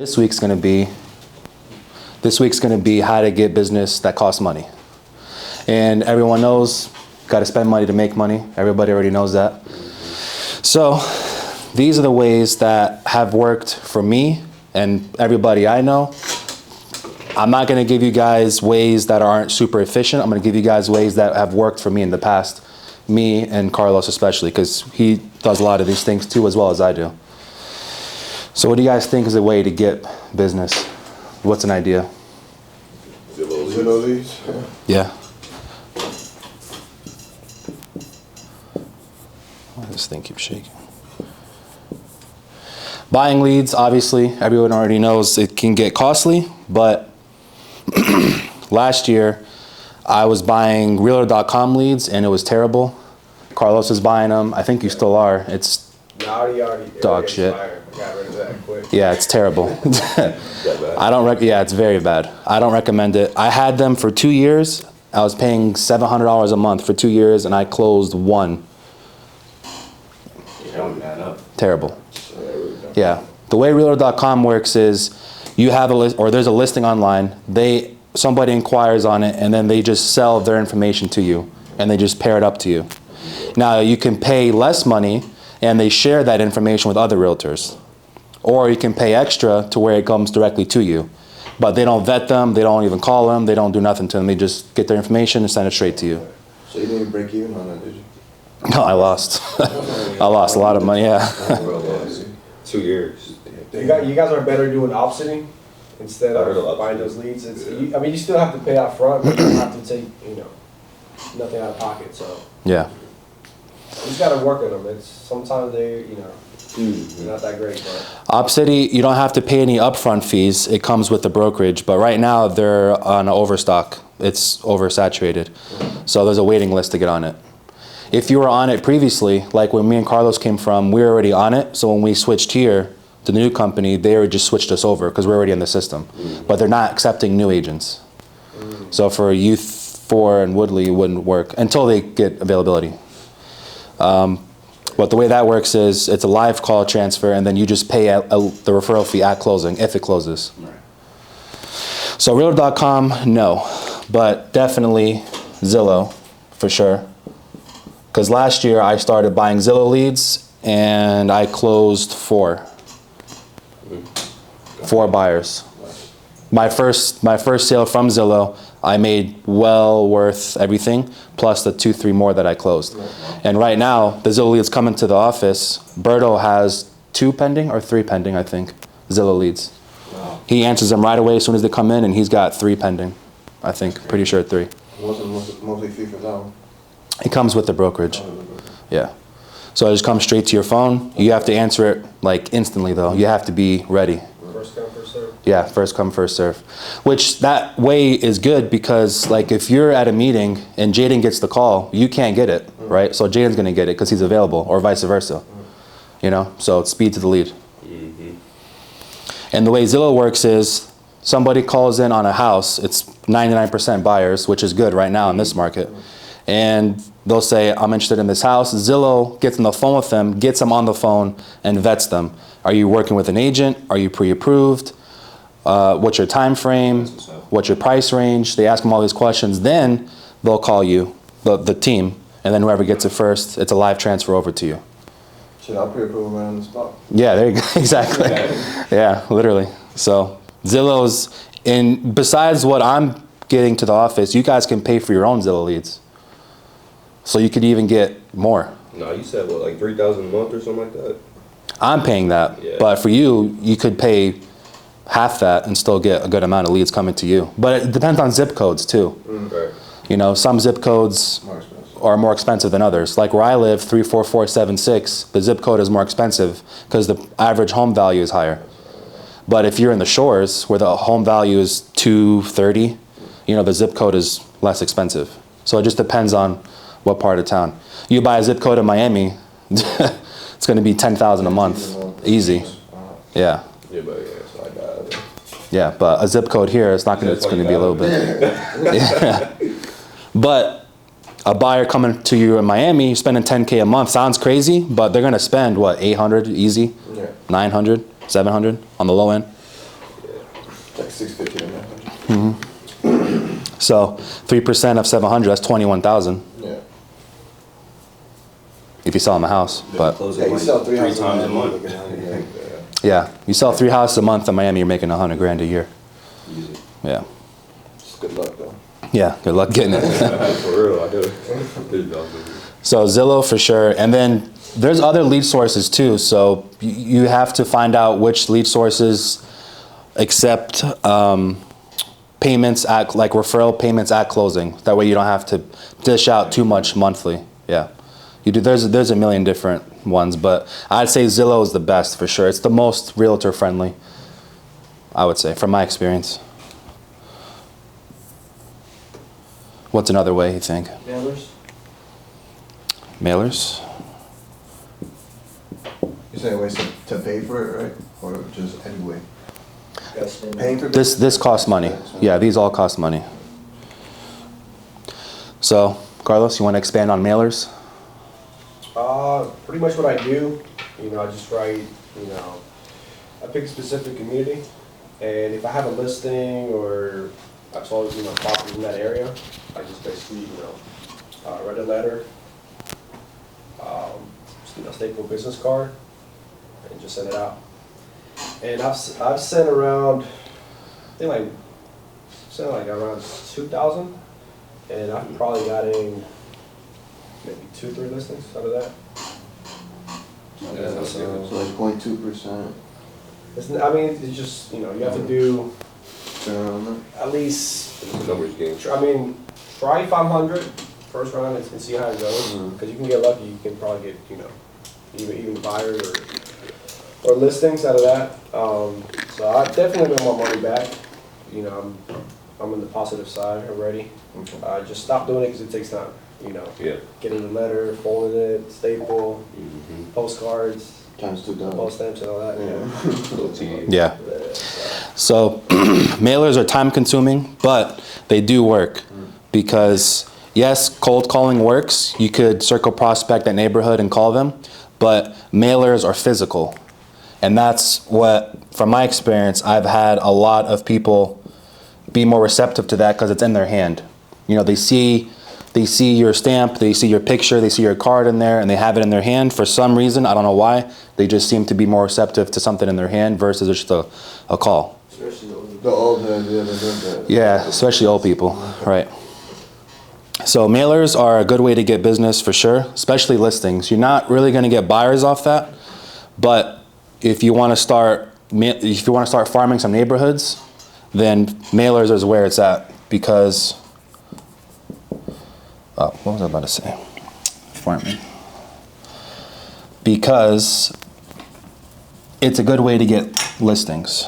This week's gonna be how to get business that costs money. And everyone knows, gotta spend money to make money. Everybody already knows that. So these are the ways that have worked for me and everybody I know. I'm not gonna give you guys ways that aren't super efficient. I'm gonna give you guys ways that have worked for me in the past. Me and Carlos especially, because he does a lot of these things too, as well as I do. So what do you guys think is a way to get business? What's an idea? Zillow leads. Yeah. Why does this thing keep shaking? Buying leads, obviously, everyone already knows it can get costly, but last year I was buying Realtor.com leads and it was terrible. Carlos is buying them. I think you still are. It's dog shit. Got rid of that quick. Yeah, it's terrible. Yeah, it's very bad. I don't recommend it. I had them for 2 years. I was paying $700 a month for 2 years and I closed one. Terrible. Yeah. The way Realtor.com works is you have a list, or there's a listing online. Somebody inquires on it and then they just sell their information to you and they just pair it up to you. Now you can pay less money and they share that information with other realtors. Or you can pay extra to where it comes directly to you. But they don't vet them, they don't even call them, they don't do nothing to them. They just get their information and send it straight to you. So you didn't break even on that, did you? No, I lost. I lost a lot of money, yeah. 2 years. You guys are better doing optioning instead of buying those leads. You still have to pay out front, but you don't have to take, nothing out of pocket. So Yeah. you just gotta work on them. Sometimes they're not that great. But Opcity, you don't have to pay any upfront fees. It comes with the brokerage, but right now they're on overstock. It's oversaturated. So there's a waiting list to get on it. If you were on it previously, like when me and Carlos came from, we were already on it. So when we switched here to the new company, they already just switched us over because we're already in the system. But they're not accepting new agents. So for Youth 4 and Woodley, it wouldn't work until they get availability. But the way that works is it's a live call transfer and then you just pay the referral fee at closing if it closes. Right. So Realtor.com, no, but definitely Zillow for sure. Because last year I started buying Zillow leads and I closed four buyers. My first sale from Zillow, I made well worth everything, plus the 2-3 more that I closed. And right now, the Zillow leads coming to the office. Berto has 2 pending or 3 pending, I think, Zillow leads. Wow. He answers them right away as soon as they come in, and he's got 3 pending, I think, pretty sure 3. what's the monthly fee for that one? It comes with the brokerage. Yeah. So it just comes straight to your phone. You have to answer it like instantly, though. You have to be ready. First come, first serve? Yeah, first come, first serve. Which that way is good because like if you're at a meeting and Jaden gets the call, you can't get it, right? So Jaden's gonna get it because he's available or vice versa. So it's speed to the lead. And the way Zillow works is somebody calls in on a house, it's 99% buyers, which is good right now in this market. And they'll say, I'm interested in this house. Zillow gets on the phone with them, gets them on the phone and vets them. Are you working with an agent? Are you pre-approved? What's your time frame? What's your price range? They ask them all these questions. Then they'll call you, the team, and then whoever gets it first, it's a live transfer over to you. Should I pre-approve right on the spot? Yeah, there you go. Exactly. Yeah, literally. So Zillow's, besides what I'm getting to the office, you guys can pay for your own Zillow leads. So you could even get more. No, you said what, like $3,000 a month or something like that? I'm paying that, but for you, you could pay half that and still get a good amount of leads coming to you. But it depends on zip codes too. Right. Some zip codes are more expensive than others. Like where I live, 34476, the zip code is more expensive because the average home value is higher. But if you're in the shores where the home value is 230, the zip code is less expensive. So it just depends on what part of town. You buy a zip code in Miami, it's going to be $10,000 a month, easy. Yeah. Yeah, but a zip code here, it's going to be a little bit. Yeah. But a buyer coming to you in Miami, spending $10K a month sounds crazy, but they're going to spend what, 800 easy, 900, 700 on the low end. Like 650 and 900. So 3% of 700, that's 21,000 Yeah. if you sell them a house. But Closing Yeah, you like sell 3 three houses times a in month. Miami, yeah, you sell 3 houses a month in Miami, you're making 100 grand a year. Easy. Yeah. Just good luck though. Yeah, good luck getting it. For real, I do. Good dog. So Zillow for sure. And then there's other lead sources too. So you have to find out which lead sources accept payments at, like referral payments at closing. That way you don't have to dish out too much monthly. Yeah. You do, there's a million different ones, but I'd say Zillow is the best for sure. It's the most realtor friendly, I would say, from my experience. What's another way you think? Mailers? Mailers? You're saying ways to pay for it, right? Or just any way? Yes. Paying for This costs money. Yeah, these all cost money. So, Carlos, you want to expand on mailers? Pretty much what I do, you know, I just write, you know, I pick a specific community, and if I have a listing or I've sold, you know, properties in that area, I just basically, you know, write a letter, you know, staple business card, and just send it out. And I've sent around, I think like around 2,000, and I've probably gotten maybe 2-3 listings out of that. So like 0.2%. I mean, it's just, you know, you have to do Turn around that. at least, It's a numbers game. I mean, try 500 first round and see how it goes. Because you can get lucky, you can probably get, you know, even buyers or listings out of that. So I definitely want my money back. You know, I'm on the positive side already. Just stop doing it because it takes time. You know, Yeah. getting the letter, folding it, staple, postcards, Times 2,000. post stamps and all that. Little tedious. Yeah. So, So mailers are time consuming, but they do work because yes, cold calling works. You could circle prospect that neighborhood and call them, but mailers are physical. And that's what, from my experience, I've had a lot of people be more receptive to that because it's in their hand. You know, they see your stamp, they see your picture, they see your card in there, and they have it in their hand. For some reason, I don't know why, they just seem to be more receptive to something in their hand versus just a call. The old the Yeah, especially old people, right. So mailers are a good way to get business for sure, especially listings. You're not really gonna get buyers off that, but if you wanna start farming some neighborhoods, then mailers is where it's at because, what was I about to say? Farming. Because it's a good way to get listings.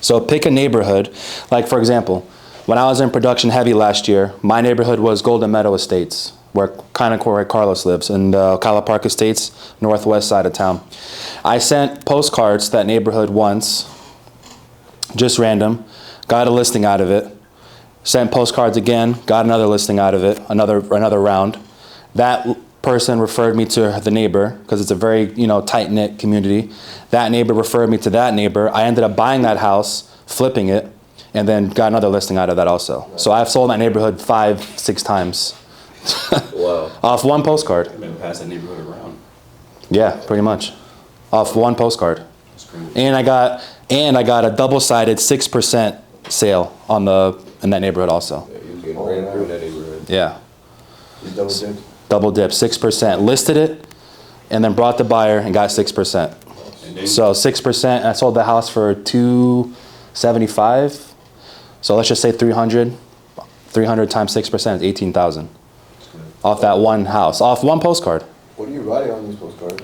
So pick a neighborhood, like for example, when I was in production heavy last year, my neighborhood was Golden Meadow Estates, where Carlos lives, in Cala Park Estates, northwest side of town. I sent postcards to that neighborhood once, just random, got a listing out of it, sent postcards again, got another listing out of it, another round. That person referred me to the neighbor because it's a very, you know, tight-knit community. That neighbor referred me to that neighbor. I ended up buying that house, flipping it, and then got another listing out of that also. So I've sold that neighborhood 5-6 times. Wow. Off one postcard. I've been past that neighborhood around. Yeah, pretty much. Off one postcard. That's crazy. And I got a double-sided 6% sale in that neighborhood also. Yeah, you was getting ran through in that neighborhood. Yeah. He's double dipped. Double dip, 6%. Listed it, and then brought the buyer and got 6%. And then, So 6%, I sold the house for $275. So let's just say 300. 300 times 6% is 18,000. Off that one house, off one postcard. What are you writing on these postcards?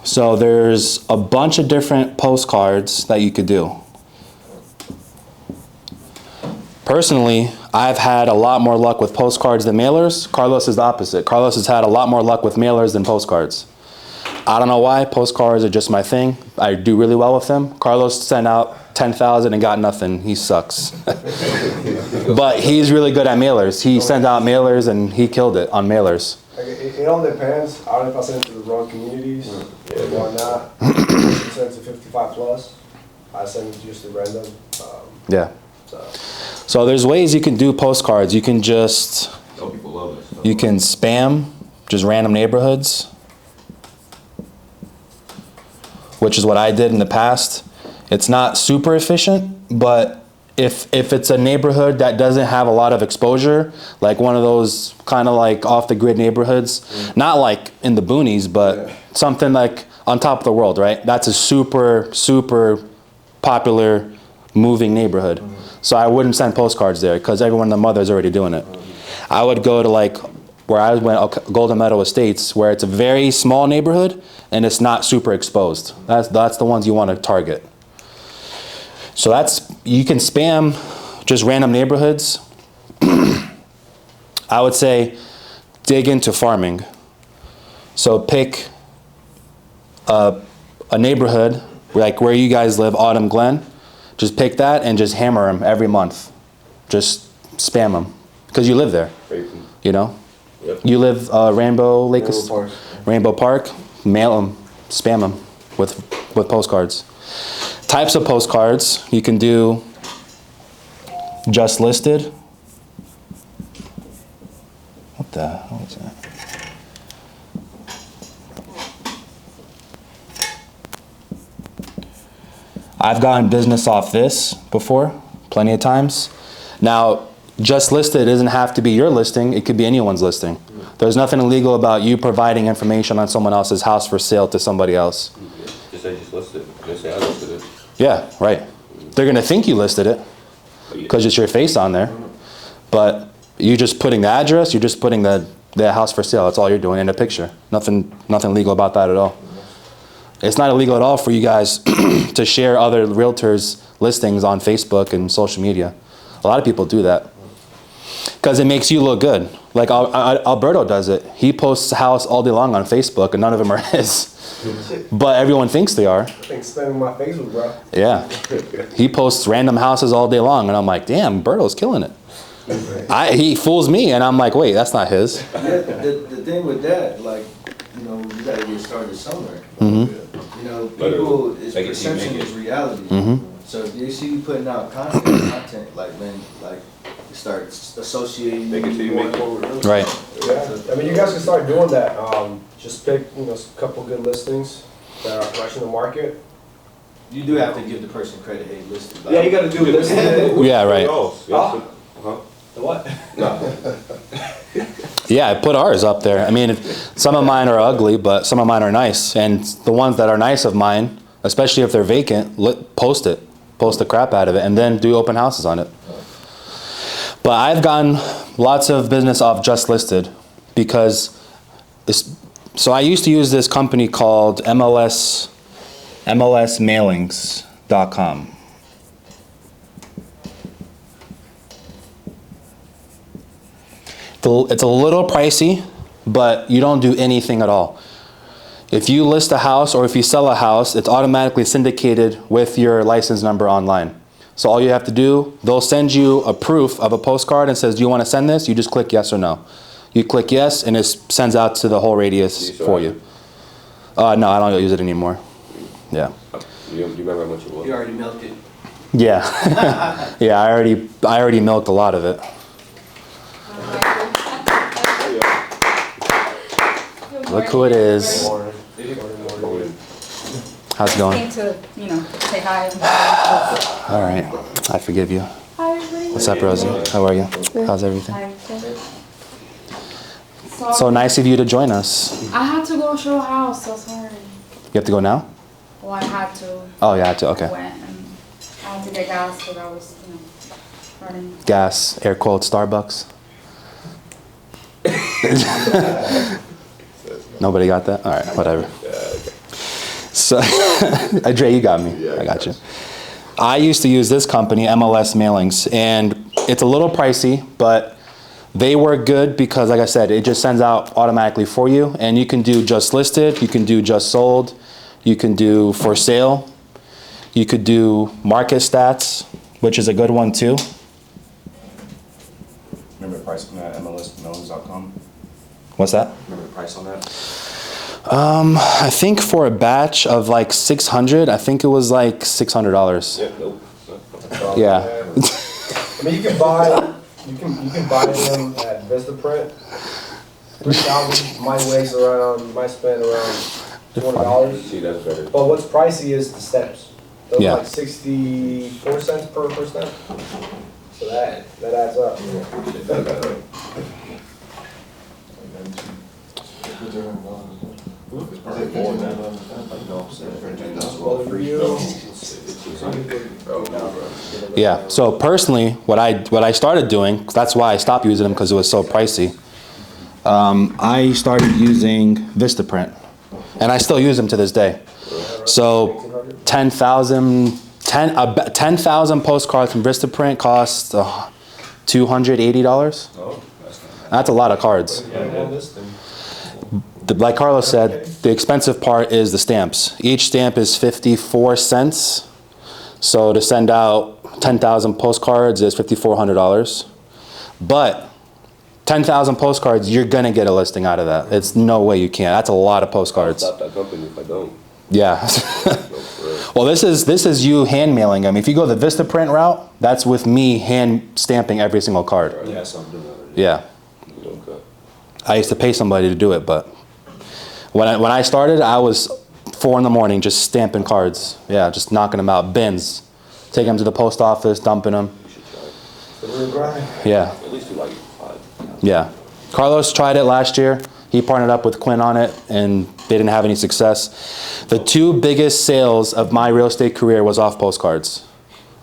So there's a bunch of different postcards that you could do. Personally, I've had a lot more luck with postcards than mailers. Carlos is the opposite. Carlos has had a lot more luck with mailers than postcards. I don't know why. Postcards are just my thing. I do really well with them. Carlos sent out 10,000 and got nothing. He sucks. But he's really good at mailers. He sent out mailers and he killed it on mailers. Like, it all depends. I don't know if I send it to the wrong communities or not. I send it to 55 plus. I send it just to random. Yeah. So. So there's ways you can do postcards. You can just, Oh, people love this stuff. you can spam just random neighborhoods, which is what I did in the past. It's not super efficient, but if it's a neighborhood that doesn't have a lot of exposure, like one of those kind of like off the grid neighborhoods, not like in the boonies, but something like on top of the world, right? That's a super, super popular moving neighborhood. So I wouldn't send postcards there because everyone and their mother is already doing it. I would go to like where I went, Golden Meadow Estates, where it's a very small neighborhood and it's not super exposed. That's the ones you want to target. So you can spam just random neighborhoods. I would say dig into farming. So pick a neighborhood like where you guys live, Autumn Glen. Just pick that and just hammer them every month. Just spam them because you live there. You know, Yep. you live Rainbow Lake, Rainbow Park. Mail them, spam them with postcards. Types of postcards, you can do just listed. What the hell is that? I've gotten business off this before, plenty of times. Now, just listed doesn't have to be your listing, it could be anyone's listing. There's nothing illegal about you providing information on someone else's house for sale to somebody else. Just say just listed. Just say I listed it. Yeah, right. They're gonna think you listed it because it's your face on there, but you just putting the address, you're just putting the house for sale. That's all you're doing in a picture. Nothing legal about that at all. It's not illegal at all for you guys to share other realtors' listings on Facebook and social media. A lot of people do that because it makes you look good. Like Alberto does it. He posts a house all day long on Facebook and none of them are his. But everyone thinks they are. I think spamming my Facebook, bro. Yeah. He posts random houses all day long and I'm like, damn, Berto's killing it. He fools me and I'm like, wait, that's not his. Yeah, the thing with that, like, you know, you gotta get started somewhere. Mm-hmm. You know, people, it's Make it seem perception naked. is reality. Mm-hmm. So if they see you putting out content, like, man, like, you start associating. Make it seem more naked. forward real Right. estate. Yeah, I mean, you guys can start doing that. Just pick, a couple good listings that are fresh in the market. You do have to give the person credit, hey, listen. Yeah, you gotta do listing. Yeah, right. Huh? The what? No. Yeah, I put ours up there. I mean, some of mine are ugly, but some of mine are nice. And the ones that are nice of mine, especially if they're vacant, post it. Post the crap out of it and then do open houses on it. But I've gotten lots of business off just listed because so I used to use this company called MLSmailings.com. It's a little pricey, but you don't do anything at all. If you list a house or if you sell a house, it's automatically syndicated with your license number online. So all you have to do, they'll send you a proof of a postcard and says, do you want to send this? You just click yes or no. You click yes and it sends out to the whole radius for you. No, I don't use it anymore. Yeah. You remember how much it was? You already milked it. Yeah. Yeah, I already milked a lot of it. Look who it is. How's it going? Came to, say hi. All right. I forgive you. Hi, everybody. What's up, Rosie? How are you? How's everything? Hi. So nice of you to join us. I had to go show a house, so sorry. You have to go now? Well, I had to. Oh, you had to. I Okay. went and I had to get gas because I was, running. Gas, air quote, Starbucks. Nobody got that? All right, whatever. So, Dre, you got me. Yeah, I got you. I used to use this company, MLS Mailings, and it's a little pricey, but they work good because, like I said, it just sends out automatically for you, and you can do just listed, you can do just sold, you can do for sale, you could do market stats, which is a good one too. Remember pricing at MLSmailings.com? What's that? Remember the price on that? I think for a batch of like 600, I think it was like $600. Yeah, nope. Yeah. I mean, you can buy them at Vistaprint. 3,000 might waste around, you might spend around $200. See, that's better. But what's pricey is the stems. Those Yeah. are like 64 cents per stem. So that adds up. Yeah. So personally, what I started doing, that's why I stopped using them because it was so pricey. I started using Vistaprint, and I still use them to this day. So 10,000 postcards from Vistaprint cost $280. That's a lot of cards. Like Carlos said, the expensive part is the stamps. Each stamp is 54 cents. So to send out 10,000 postcards is $5,400. But 10,000 postcards, you're gonna get a listing out of that. It's no way you can't. That's a lot of postcards. Stop that company if I don't. Yeah. No, for real. Well, this is you hand mailing them. If you go the Vistaprint route, that's with me hand stamping every single card. Yeah, something already. Yeah. Okay. I used to pay somebody to do it, but when I started, I was 4 in the morning just stamping cards. Yeah, just knocking them out, bins, taking them to the post office, dumping them. You should try it. The real grind. Yeah, At least do like 5. yeah. Carlos tried it last year. He partnered up with Quinn on it, and they didn't have any success. The 2 biggest sales of my real estate career was off postcards.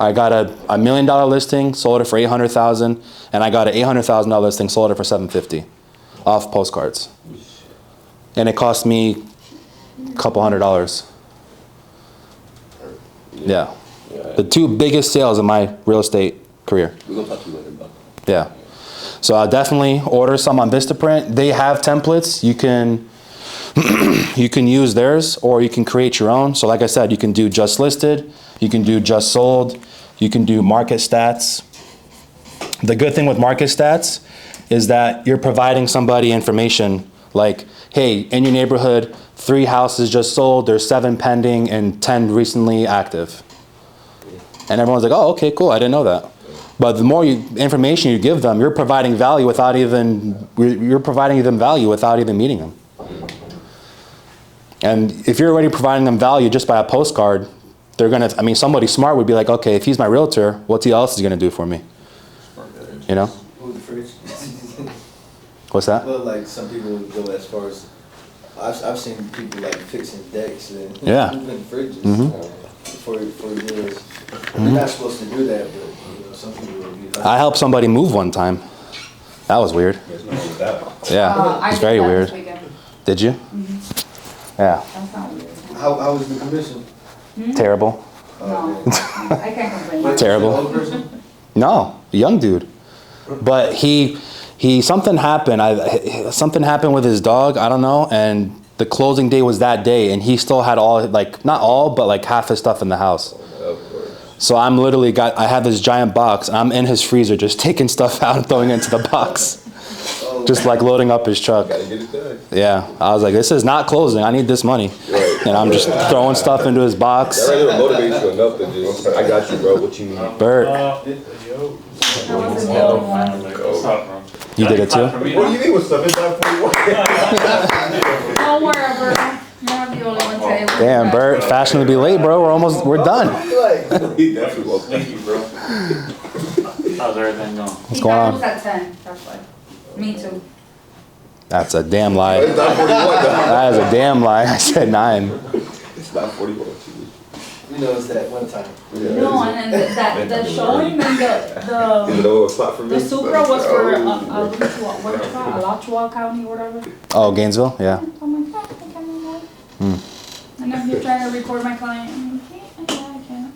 I got a $1 million listing, sold it for $800,000, and I got an $800,000 listing, sold it for $750, off postcards. And it cost me a couple $100. Yeah. The 2 biggest sales of my real estate career. We're gonna talk to you later about that. Yeah. So I'll definitely order some on Vistaprint. They have templates. You can you can use theirs, or you can create your own. So like I said, you can do just listed, you can do just sold, you can do market stats. The good thing with market stats is that you're providing somebody information like, hey, in your neighborhood, 3 houses just sold, there's 7 pending and 10 recently active. And everyone's like, oh, okay, cool, I didn't know that. But the more information you give them, you're providing value without even, you're providing them value without even meeting them. And if you're already providing them value just by a postcard, they're gonna, I mean, somebody smart would be like, okay, if he's my realtor, what else is he gonna do for me? You know? Move the fridge. What's that? Well, like some people would go as far as, I've seen people like fixing decks and Yeah. moving fridges Mhm. for years. You're not supposed to do that, but you know, some people would be like. I helped somebody move one time. That was weird. There's nothing with that. Yeah, I it's did very that weird. this weekend. Did you? Yeah, That's not weird. How was the commission? terrible. No, I can't complain. Terrible. Old person? No, young dude. But he something happened. Something happened with his dog. I don't know. And the closing day was that day, and he still had all, like, not all, but like half his stuff in the house. So I'm literally I have this giant box, and I'm in his freezer just taking stuff out and throwing it into the box. Just like loading up his truck. Gotta get it done. Yeah, I was like, this is not closing. I need this money. Right. And I'm just throwing stuff into his box. That right there motivates you enough to just, I got you, bro. What you need? Bert, I wasn't the only one. you did it too? What do you mean with stuff? It's not 41. Don't worry, Bert. You're not the only one today. Damn, Bert, fashionably late, bro. We're done. He definitely was. Thank you, bro. How's everything going? What's going on? He thought it was at 10, that's why. Me too. That's a damn lie. It's not 41, though. That is a damn lie. I said 9. It's not 41. You know, it's that one time. No, and then the showing and Even the though it's not for me. the Supra was for Alachua County, whatever. Oh, Gainesville? Yeah. I'm like, oh, I can't remember. And then he tried to record my client. I'm like, yeah, I can't.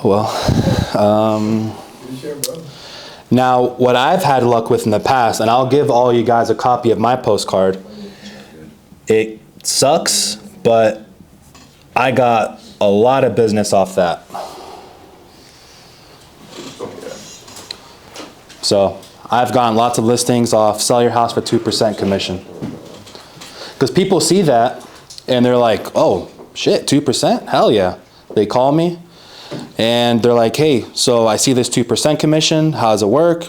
Well, now what I've had luck with in the past, and I'll give all you guys a copy of my postcard. It sucks, but I got a lot of business off that. So I've gotten lots of listings off sell your house for 2% commission. Because people see that and they're like, oh shit, 2%? Hell yeah. They call me and they're like, hey, so I see this 2% commission. How does it work?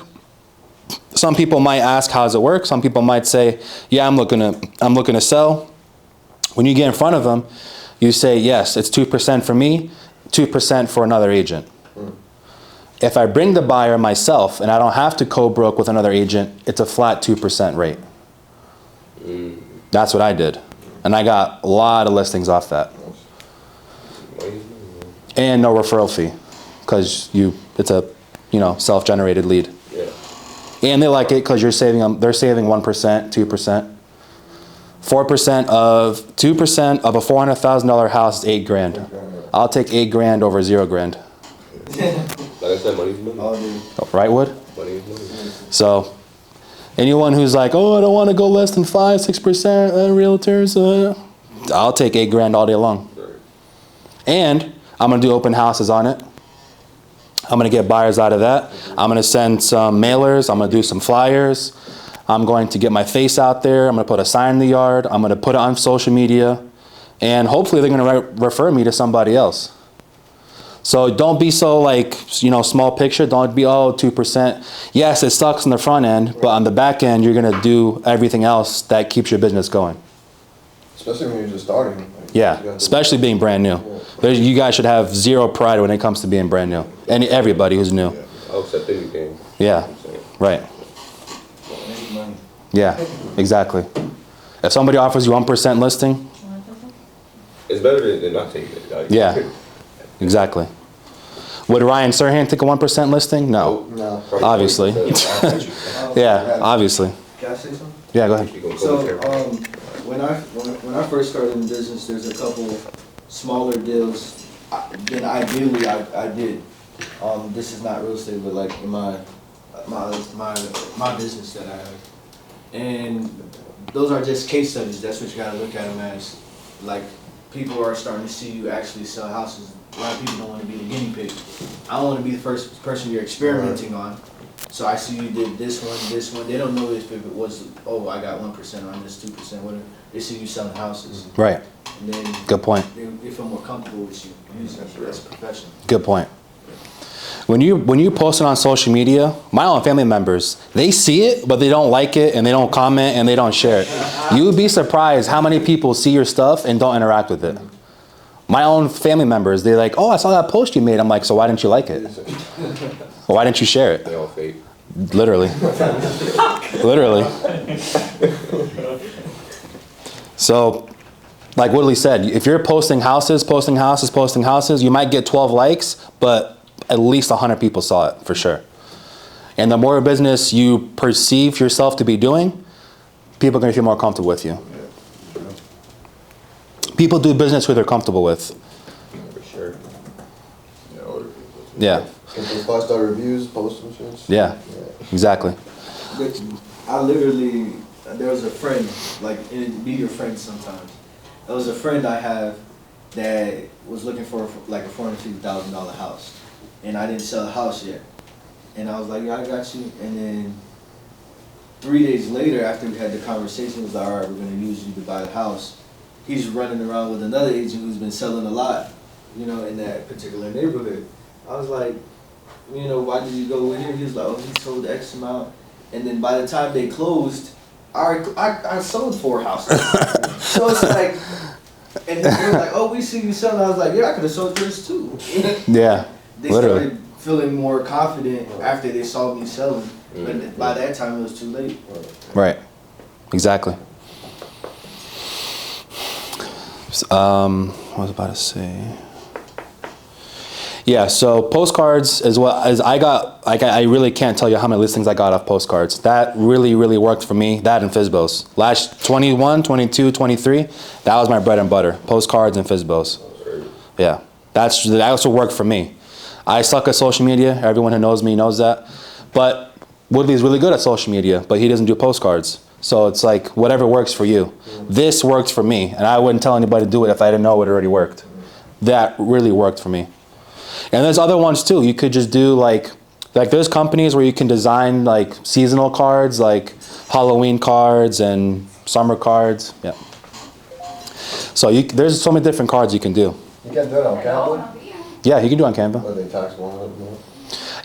Some people might ask, how does it work? Some people might say, yeah, I'm looking to sell. When you get in front of them, you say, yes, it's 2% for me, 2% for another agent. If I bring the buyer myself and I don't have to co-broke with another agent, it's a flat 2% rate. That's what I did. And I got a lot of listings off that. And no referral fee, because it's a self-generated lead. Yeah. And they like it because they're saving 1%, 2%. 4% of 2% of a $400,000 house is $8,000. I'll take $8,000 over $0,000. Like I said, money's money. All day. Right, Wood? Money is money. So anyone who's like, oh, I don't want to go less than 5-6% realtors, I'll take $8,000 all day long. And I'm gonna do open houses on it. I'm gonna get buyers out of that. I'm gonna send some mailers. I'm gonna do some flyers. I'm going to get my face out there. I'm gonna put a sign in the yard. I'm gonna put it on social media. And hopefully they're gonna refer me to somebody else. So don't be so like, small picture. Don't be, 2%. Yes, it sucks on the front end, but on the back end, you're gonna do everything else that keeps your business going. Especially when you're just starting. Like, Yeah, you gotta- especially being brand new. You guys should have zero pride when it comes to being brand new. And everybody who's new. I'll accept anything. Yeah, right. Make money. Yeah, exactly. If somebody offers you 1% listing, It's better than not taking it. Like, yeah, exactly. Would Ryan Serhan take a 1% listing? No, No. probably obviously. 20%. Yeah, obviously. Can I say something? Yeah, go ahead. You gonna go So, with everything. when I first started in business, there's a couple smaller deals that ideally I did. This is not real estate, but like in my business that I have. And those are just case studies. That's what you gotta look at them as. Like, people are starting to see you actually sell houses. A lot of people don't wanna be the guinea pig. I don't wanna be the first person you're experimenting on. So I see you did this one. They don't know if it was, oh, I got 1% on this, 2%, whatever. They see you selling houses. Right, And then good point. they feel more comfortable with you using it as a professional. Good point. When you post it on social media, my own family members, they see it, but they don't like it, and they don't comment, and they don't share it. You would be surprised how many people see your stuff and don't interact with it. My own family members, they're like, oh, I saw that post you made. I'm like, so why didn't you like it? Or why didn't you share it? They all fake. Literally. Literally. So, like Woodley said, if you're posting houses, you might get 12 likes, but at least 100 people saw it, for sure. And the more business you perceive yourself to be doing, people are going to feel more comfortable with you. People do business who they're comfortable with. For sure. Yeah, or- Yeah, Get those 5-star reviews, post them shit. yeah, exactly. But I literally, there was a friend, like, it'd be your friend sometimes. There was a friend I have that was looking for like a $450,000 house. And I didn't sell the house yet. And I was like, yeah, I got you. And then 3 days later, after we had the conversation, it was like, all right, we're gonna use you to buy the house. He's running around with another agent who's been selling a lot, in that particular neighborhood. I was like, why did you go with him? He was like, oh, he sold X amount. And then by the time they closed, I sold 4 houses. So it's like, and they were like, oh, we see you selling. I was like, yeah, I could have sold yours too. Yeah, They literally. started feeling more confident after they saw me selling. But by that time, it was too late. Right, exactly. What was I about to say? Yeah, so postcards as well as I really can't tell you how many listings I got off postcards. That really, really worked for me, that and FSBOs. Last 21, 22, 23, that was my bread and butter, postcards and FSBOs. Yeah, that also worked for me. I suck at social media, everyone who knows me knows that. But Woodley's really good at social media, but he doesn't do postcards. So it's like, whatever works for you. This worked for me, and I wouldn't tell anybody to do it if I didn't know it already worked. That really worked for me. And there's other ones too. You could just do like Like there's companies where you can design like seasonal cards, like Halloween cards and summer cards. Yeah. So there's so many different cards you can do. You can do it on Canva? Yeah, you can do it on Canva. Or they tax one a little more?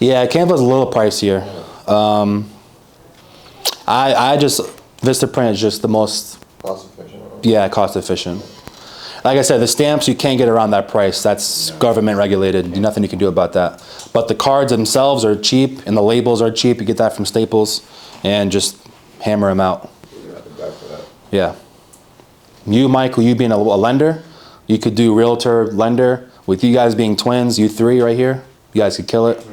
Yeah, Canva's a little pricier. I just Vistaprint is just the most Cost efficient. cost efficient. Like I said, the stamps you can't get around that price. That's government regulated. There's nothing you can do about that. But the cards themselves are cheap, and the labels are cheap. You get that from Staples, and just hammer them out. Yeah. You, Michael, you being a lender, you could do realtor, lender. With you guys being twins, you three right here, you guys could kill it.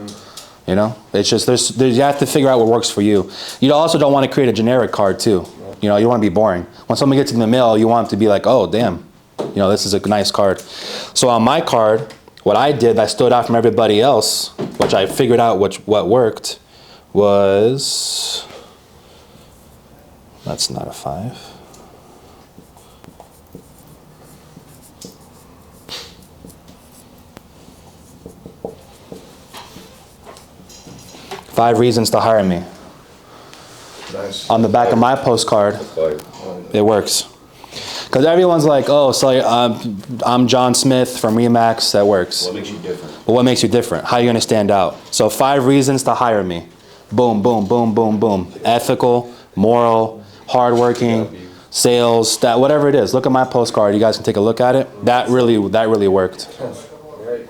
You know, it's just you have to figure out what works for you. You also don't want to create a generic card too. You know, you want to be boring. When someone gets in the mail, you want it to be like, oh damn, you know, this is a nice card. So on my card, what I did that stood out from everybody else, which I figured out what worked, was, that's not a 5. Five reasons to hire me. Nice. On the back of my postcard, Like, it works. Because everyone's like, oh, so I'm John Smith from Remax, that works. What makes you different? But what makes you different? How are you going to stand out? So 5 reasons to hire me. Boom, boom, boom, boom, boom. Ethical, moral, hardworking, sales, that whatever it is. Look at my postcard. You guys can take a look at it. That really worked. Right.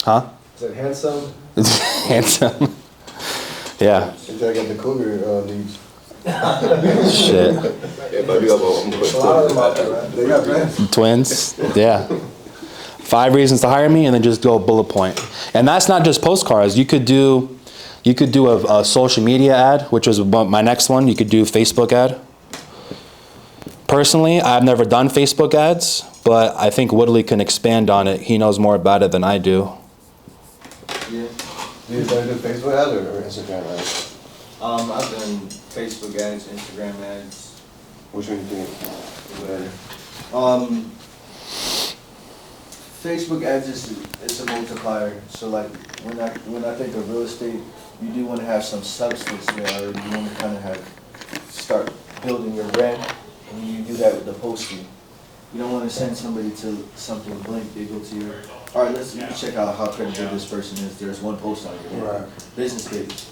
Huh? Is it handsome? Handsome. Yeah. You gotta get the cougar leads. Shit. if I do have I'm There's a lot of them out there, man. They got brands. Twins. Yeah. 5 reasons to hire me, and then just go bullet point. And that's not just postcards. You could do a social media ad, which was my next one. You could do Facebook ad. Personally, I've never done Facebook ads, but I think Woodley can expand on it. He knows more about it than I do. Yeah. Do you do Facebook ads or Instagram ads? I've done Facebook ads, Instagram ads. Which one do you think is better? Facebook ads is a multiplier. So like when I think of real estate, you do want to have some substance there, or you want to kind of start building your brand, and you do that with the posting. You don't want to send somebody to something blank. They go to your, all right, let's check out how credible this person is. There's one post on your Right. business page.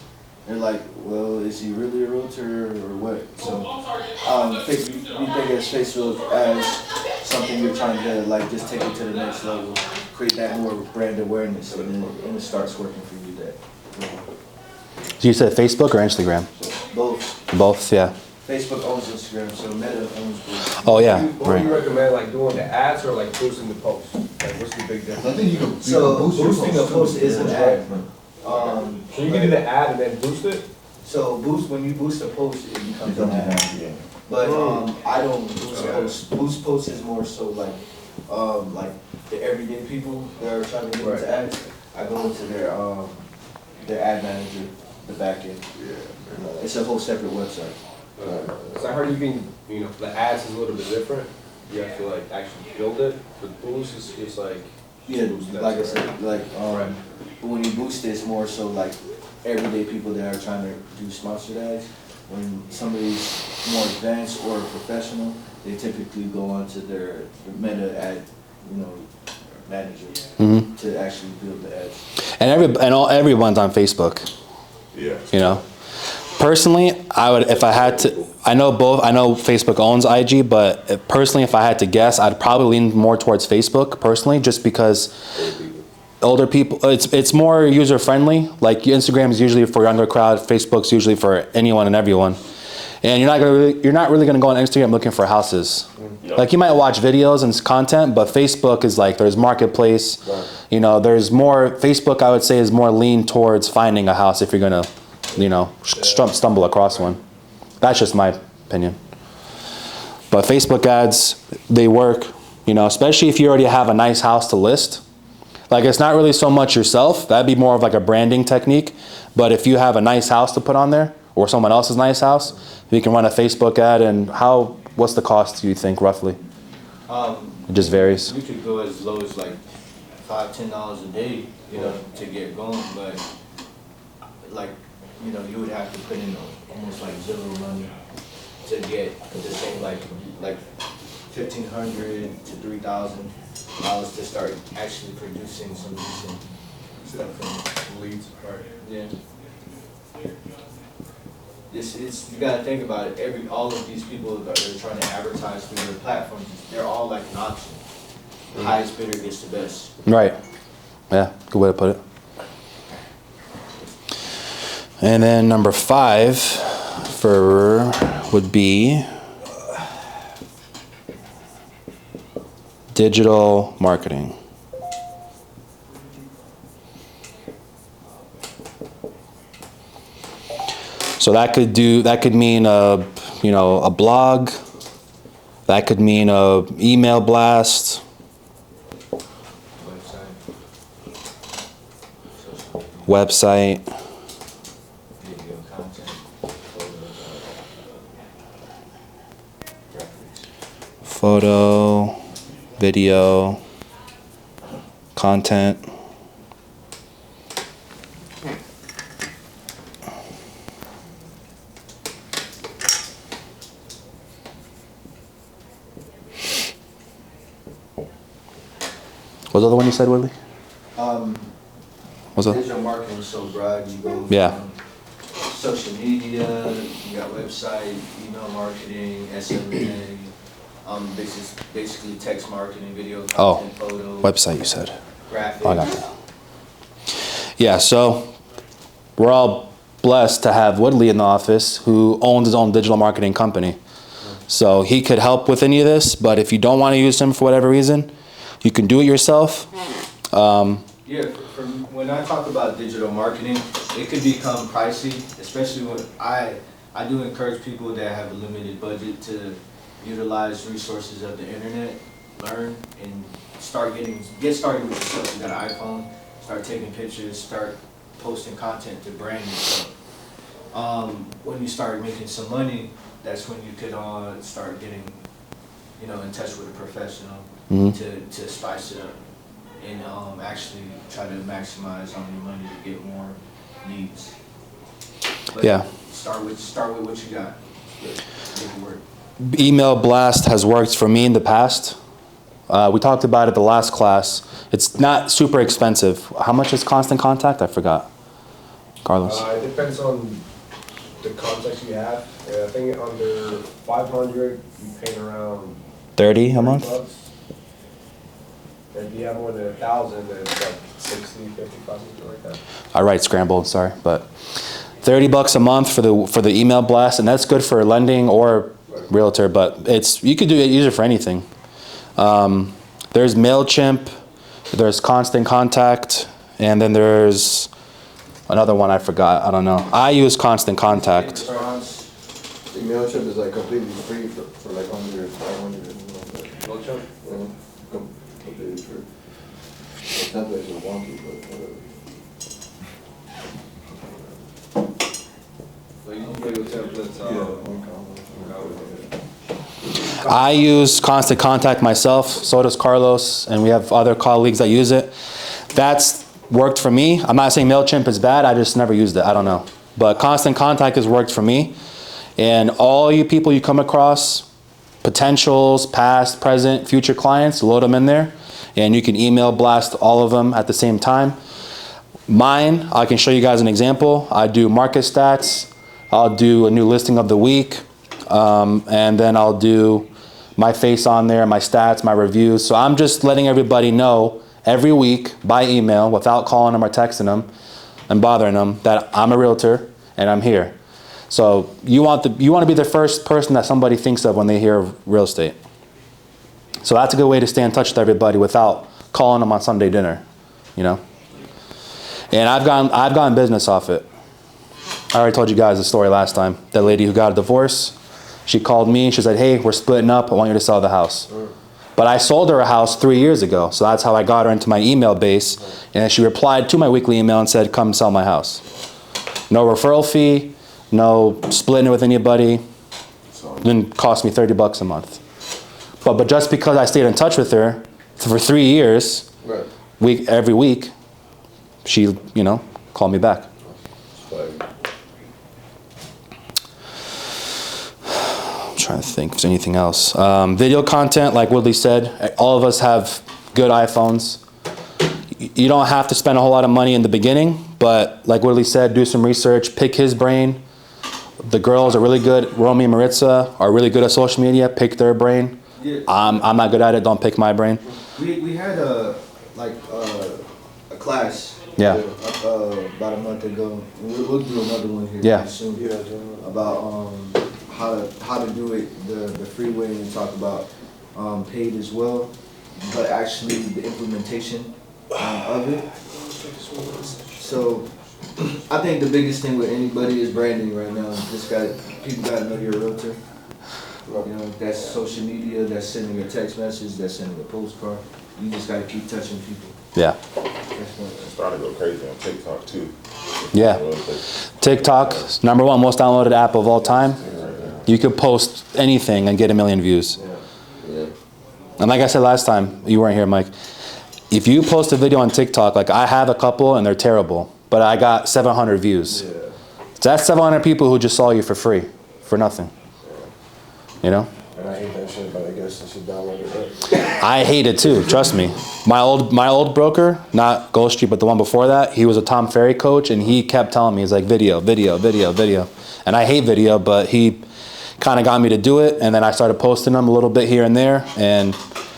They're like, well, is he really a realtor or what? So, we think as Facebook as something you're trying to like just take it to the next level, create that more brand awareness, and it starts working for you. That So you said Facebook or Instagram? both. Both, yeah. Facebook owns Instagram, so Meta owns Boost. Oh yeah, What do you right. recommend, like doing the ads or like boosting the posts? Like, what's the big I difference? think you can So boost your boosting a post is an ad. So you can do the ad and then boost it? So when you boost a post, it becomes an ad. Yeah. But I don't boost posts. Boost posts is more so like the everyday people that are trying to get into ads. I go into their ad manager, the back end. It's a whole separate website. So I heard you can, the ads is a little bit different. You have to like actually build it. But boost is just like, Yeah, boost that like I stuff. said, but when you boost it, it's more so like everyday people that are trying to do sponsored ads. When somebody's more advanced or professional, they typically go onto their Meta ad, manager to actually build the ads. And everyone's on Facebook. yeah. You know, personally, I would, if I had to, I know Facebook owns IG, but personally, if I had to guess, I'd probably lean more towards Facebook personally, just because older people, it's more user friendly. Like Instagram is usually for younger crowd, Facebook's usually for anyone and everyone. And you're not really gonna go on Instagram looking for houses. Like you might watch videos and content, but Facebook is like, there's marketplace, there's more, Facebook I would say is more lean towards finding a house if you're gonna, stumble across one. That's just my opinion. But Facebook ads, they work, especially if you already have a nice house to list. Like it's not really so much yourself, that'd be more of like a branding technique. But if you have a nice house to put on there, or someone else's nice house, you can run a Facebook ad. And what's the cost, do you think, roughly? It just varies. You could go as low as like $5-10 a day, to get going. But like, you know, you would have to put in almost like zero money to get the same, like $1,500 to $3,000 to start actually producing some decent stuff from Leads, right? yeah. It's you gotta think about it. All of these people that are trying to advertise through their platforms, they're all like an auction. The highest bidder gets the best. Right. Yeah, good way to put it. And then number 5 would be digital marketing. So that could mean a blog. That could mean a email blast. Website. Video content, graphics. Photo, video, content. What's the other one you said, Willie? What's that? Digital marketing is so broad. You go Yeah. from social media, you got website, email marketing, SMM, basically text marketing, video content, photo, Website, you said. graphics. Oh, I got that. Yeah, so we're all blessed to have Woodley in the office who owns his own digital marketing company. So he could help with any of this, but if you don't want to use him for whatever reason, you can do it yourself. Yeah, when I talk about digital marketing, it could become pricey, especially when I do encourage people that have a limited budget to utilize resources of the internet, learn, and get started with yourself. You got an iPhone, start taking pictures, start posting content to brand yourself. When you start making some money, that's when you could start getting, in touch with a professional to spice it up and actually try to maximize on your money to get more leads. But Yeah. Start with what you got. Make it work. Email blast has worked for me in the past. We talked about it the last class. It's not super expensive. How much is Constant Contact? I forgot. Carlos. It depends on the context you have. I think under 500, you pay around 30 a month? $30. If you have more than 1,000, then it's like 60, 55, something like that. I write scrambled, sorry, but $30 a month for the email blast, and that's good for lending or realtor, but you could use it for anything. There's MailChimp, there's Constant Contact, and then there's another one I forgot. I don't know. I use Constant Contact. The MailChimp is like completely free for like under 500. MailChimp? Completely free. The templates are wonky, but whatever. So you can play with templates, I use Constant Contact myself, so does Carlos, and we have other colleagues that use it. That's worked for me. I'm not saying MailChimp is bad, I just never used it, I don't know. But Constant Contact has worked for me. And all you people you come across, potentials, past, present, future clients, load them in there. And you can email blast all of them at the same time. Mine, I can show you guys an example. I do market stats. I'll do a new listing of the week. And then I'll do my face on there, my stats, my reviews. So I'm just letting everybody know every week by email without calling them or texting them and bothering them that I'm a realtor and I'm here. So you want to be the first person that somebody thinks of when they hear of real estate. So that's a good way to stay in touch with everybody without calling them on Sunday dinner, And I've gotten business off it. I already told you guys the story last time. That lady who got a divorce, she called me. She said, "Hey, we're splitting up. I want you to sell the house." But I sold her a house 3 years ago, so that's how I got her into my email base. And she replied to my weekly email and said, "Come sell my house." No referral fee, no splitting it with anybody. It didn't cost me $30 a month. But just because I stayed in touch with her for 3 years, Right. every week, she, called me back. Swag. trying to think if there's anything else. Video content, like Woodley said, all of us have good iPhones. You don't have to spend a whole lot of money in the beginning, but like Woodley said, do some research, pick his brain. The girls are really good. Romy and Maritza are really good at social media. Pick their brain. Yeah. I'm not good at it. Don't pick my brain. We had a class. Yeah. About a month ago. We'll do another one here Yeah. soon. About how to do it the freeway and talk about paid as well, but actually the implementation of it. So I think the biggest thing with anybody is branding right now. People gotta know you're a realtor. You know, that's social media, that's sending a text message, that's sending a postcard. You just gotta keep touching people. Yeah. That's one. It's starting to go crazy on TikTok too. Yeah. TikTok, #1 most downloaded app of all time. You could post anything and get 1 million views. And like I said last time, you weren't here, Mike. If you post a video on TikTok, like I have a couple and they're terrible, but I got 700 views. Yeah. So that's 700 people who just saw you for free, for nothing. You know? And I hate that shit, but I guess I should download it. I hate it too, trust me. My old broker, not Gold Street, but the one before that, he was a Tom Ferry coach and he kept telling me, he's like, video. And I hate video, but he kind of got me to do it. And then I started posting them a little bit here and there. And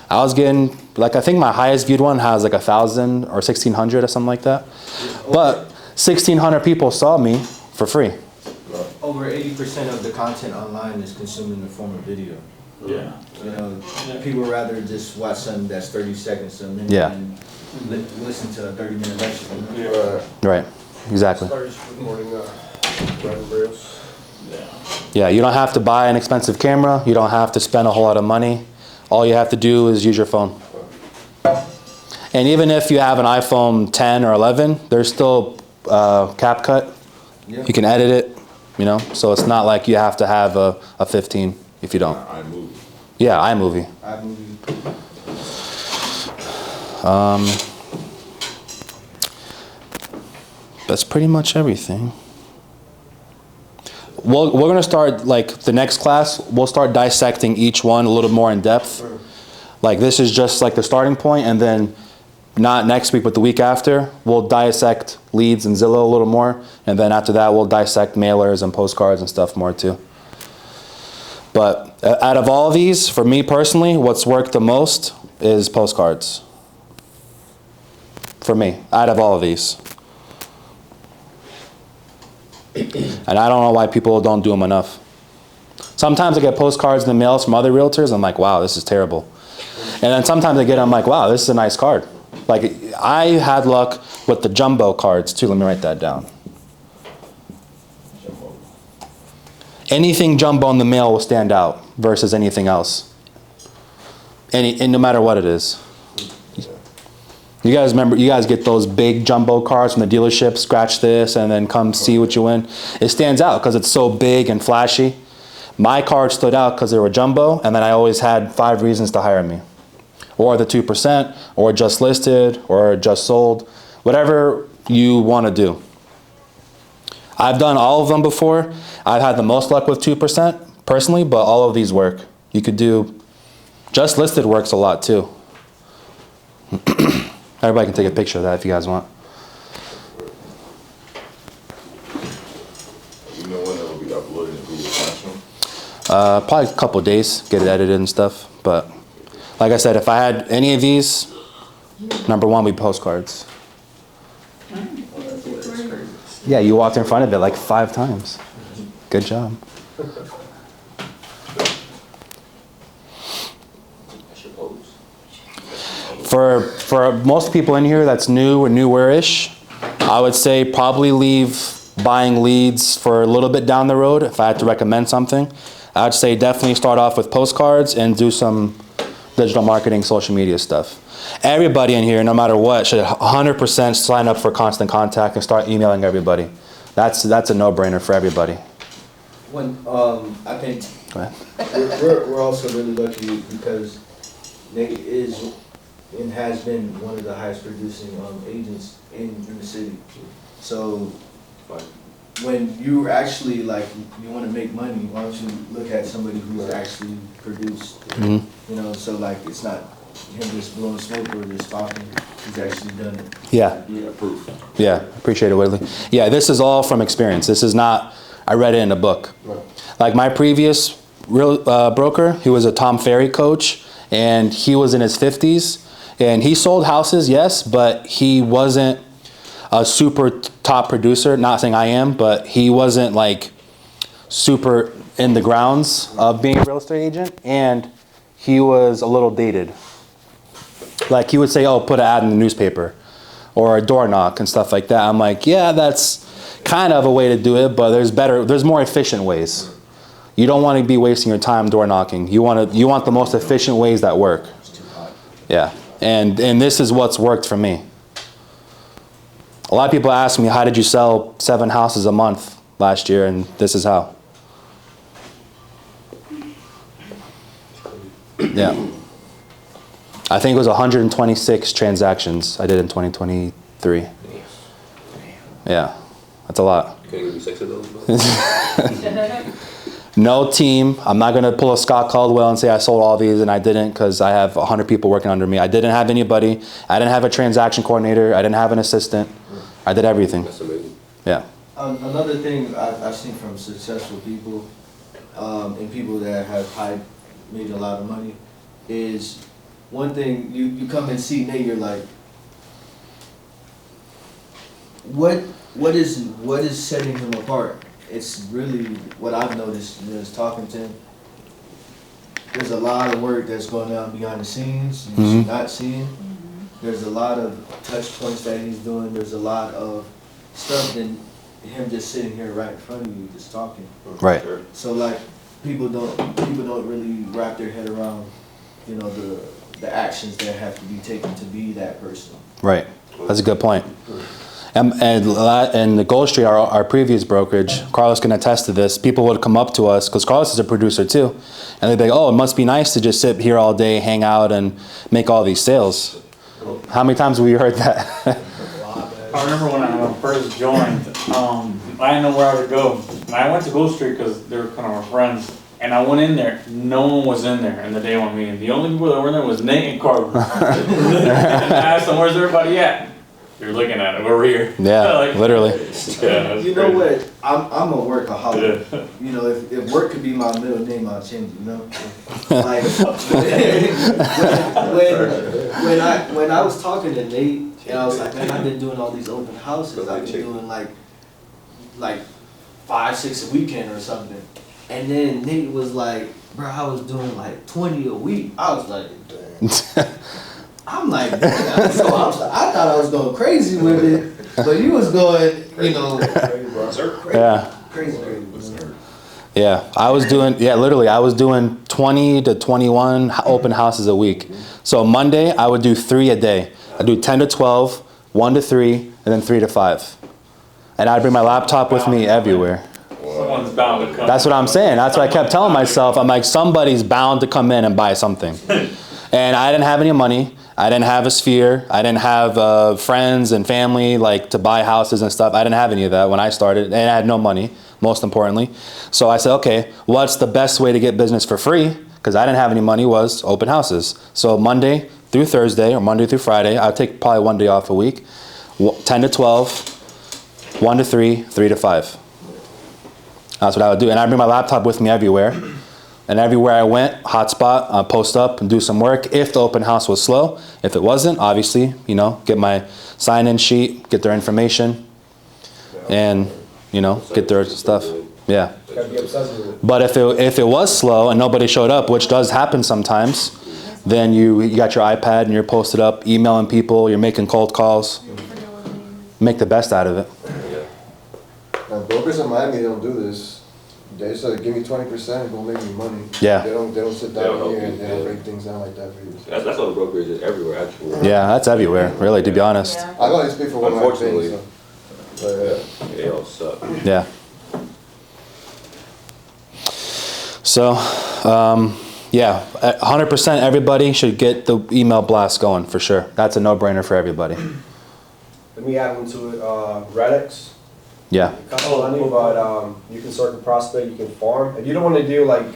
I was getting, like, I think my highest viewed one has like 1,000 or 1,600 or something like that. But 1,600 people saw me for free. Over 80% of the content online is consumed in the form of video. Yeah. You know, people rather just watch something that's 30 seconds a minute Yeah. than listen to a 30-minute lecture. You know? Yeah. Right, exactly. Started recording random reels. Yeah, you don't have to buy an expensive camera. You don't have to spend a whole lot of money. All you have to do is use your phone. And even if you have an iPhone 10 or 11, there's still CapCut. Yeah. You can edit it, you know? So it's not like you have to have a 15 if you don't. iMovie. Yeah, iMovie. That's pretty much everything. We're gonna start, like, the next class, we'll start dissecting each one a little more in depth. Like, this is just like the starting point, and then not next week, but the week after, we'll dissect leads and Zillow a little more, and then after that, we'll dissect mailers and postcards and stuff more too. But out of all of these, for me personally, what's worked the most is postcards. For me, out of all of these. And I don't know why people don't do them enough. Sometimes I get postcards in the mail from other realtors, I'm like, wow, this is terrible. And then sometimes I get them, I'm like, wow, this is a nice card. Like, I had luck with the jumbo cards too. Let me write that down. Anything jumbo in the mail will stand out versus anything else. And no matter what it is. You guys remember, you guys get those big jumbo cards from the dealership, scratch this and then come see what you win. It stands out because it's so big and flashy. My card stood out because they were jumbo, and then I always had 5 reasons to hire me. Or the 2%, or just listed, or just sold, whatever you want to do. I've done all of them before. I've had the most luck with 2% personally, but all of these work. You could do, just listed works a lot too. Everybody can take a picture of that if you guys want. You know when it will be uploaded to Google Classroom? Probably a couple of days, get it edited and stuff. But like I said, if I had any of these, #1 would be postcards. Yeah, you walked in front of it like 5 times. Good job. For most people in here that's new or newer-ish, I would say probably leave buying leads for a little bit down the road. If I had to recommend something, I'd say definitely start off with postcards and do some digital marketing, social media stuff. Everybody in here, no matter what, should 100% sign up for Constant Contact and start emailing everybody. That's a no-brainer for everybody. I think Go ahead. we're also really lucky because Nate is and has been one of the highest producing agents in the city. So when you actually like, you wanna make money, why don't you look at somebody who's actually produced? Mhm. You know, so like, it's not him just blowing smoke or just talking, he's actually done it. Yeah. Yeah, proof. Yeah, appreciate it, Whitley. Yeah, this is all from experience. This is not, I read it in a book. Like my previous real broker, he was a Tom Ferry coach, and he was in his 50s, and he sold houses, yes, but he wasn't a super top producer. Not saying I am, but he wasn't like super in the grounds of being a real estate agent, and he was a little dated. Like he would say, oh, put an ad in the newspaper or a door knock and stuff like that. I'm like, yeah, that's kind of a way to do it, but there's more efficient ways. You don't want to be wasting your time door knocking. You want the most efficient ways that work. Yeah, and this is what's worked for me. A lot of people ask me, how did you sell 7 houses a month last year? And this is how. Yeah. I think it was 126 transactions I did in 2023. Yeah, that's a lot. Can you give me 6 of those? No team. I'm not going to pull a Scott Caldwell and say I sold all these and I didn't, because I have 100 people working under me. I didn't have anybody. I didn't have a transaction coordinator. I didn't have an assistant. I did everything. That's amazing. Yeah. Another thing I've seen from successful people, and people that have made a lot of money, is one thing, you come and see Nate, you're like, what is setting him apart? It's really what I've noticed is talking to him. There's a lot of work that's going on behind the scenes you're not seeing. There's a lot of touch points that he's doing. There's a lot of stuff than him just sitting here right in front of you, just talking. Right. So like, people don't really wrap their head around, you know, the actions that have to be taken to be that person. Right. That's a good point. And the Gold Street, our previous brokerage, Carlos can attest to this. People would come up to us, because Carlos is a producer too, and they'd be like, "Oh, it must be nice to just sit here all day, hang out, and make all these sales." How many times have we heard that? I remember when I first joined, I didn't know where I would go. And I went to Gold Street because they were kind of our friends. And I went in there, no one was in there in the day one meeting. The only people that were in there was Nate and Carl. And I asked them, where's everybody at? You're looking at it, we're here. Yeah, Like, literally. Yeah, You know what? I'm a workaholic. You know, if work could be my middle name, I'd change it. You know, like when I was talking to Nate, and I was like, man, I've been doing all these open houses. I've been doing like 5, 6 a weekend or something. And then Nate was like, bro, I was doing like 20 a week. I was like, damn. I'm like, damn. So I thought I was going crazy with it, but you was going, you know, crazy. Yeah, I was doing 20 to 21 open houses a week. So Monday, I would do 3 a day. I'd do 10 to 12, 1 to 3, and then 3 to 5. And I'd bring my laptop with me everywhere. Someone's bound to come. That's what I'm saying. That's what I kept telling myself. I'm like, somebody's bound to come in and buy something. And I didn't have any money. I didn't have a sphere. I didn't have friends and family like to buy houses and stuff. I didn't have any of that when I started, and I had no money, most importantly. So I said, okay, what's the best way to get business for free? Because I didn't have any money, was open houses. So Monday through Thursday, or Monday through Friday, I'd take probably 1 day off a week, 10 to 12, 1 to 3, 3 to 5. That's what I would do. And I'd bring my laptop with me everywhere. And everywhere I went, hotspot, I'd post up and do some work if the open house was slow. If it wasn't, obviously, you know, get my sign-in sheet, get their information, and, you know, get their stuff. Yeah. Gotta be obsessed with it. But if it was slow and nobody showed up, which does happen sometimes, then you got your iPad and you're posted up, emailing people, you're making cold calls. Make the best out of it. Now, brokers in Miami don't do this. They just give me 20% and go make me money. Yeah. They don't sit They don't down here help and you, they don't yeah. break things down like that for you. That's what the brokerage is everywhere, actually. Yeah, that's everywhere, really, to be honest. I can only speak for one of my Unfortunately. things. So. But, They all suck. Yeah. So, yeah, 100% everybody should get the email blast going for sure. That's a no-brainer for everybody. Let me add one to it. Redx, Yeah. It costs money, but you can start the prospect, you can farm. If you don't want to do like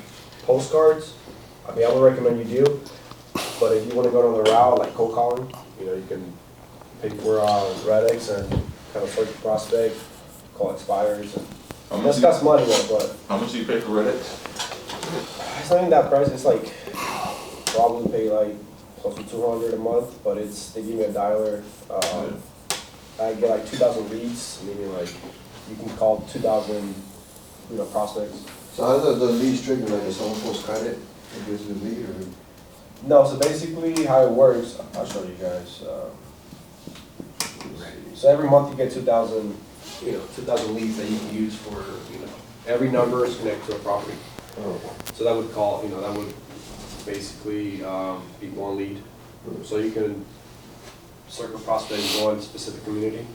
postcards, I mean, I would recommend you do. But if you want to go down the route like cold calling, you know, you can pay for Redx and kind of start the prospect, call expires. And this costs money, but How much do you pay for Reddit? it's not even that price. It's like probably pay like close to $200 a month, but they give me a dialer. I get like 2,000 leads, meaning like you can call 2,000, prospects. So how does the lead trigger, like if someone posts credit, it gives the lead or? No, so basically how it works, I'll show you guys. So every month you get 2,000, 2,000 leads that you can use for, every number is connected to a property. So that would that would basically be one lead. So you can circle prospect in one specific community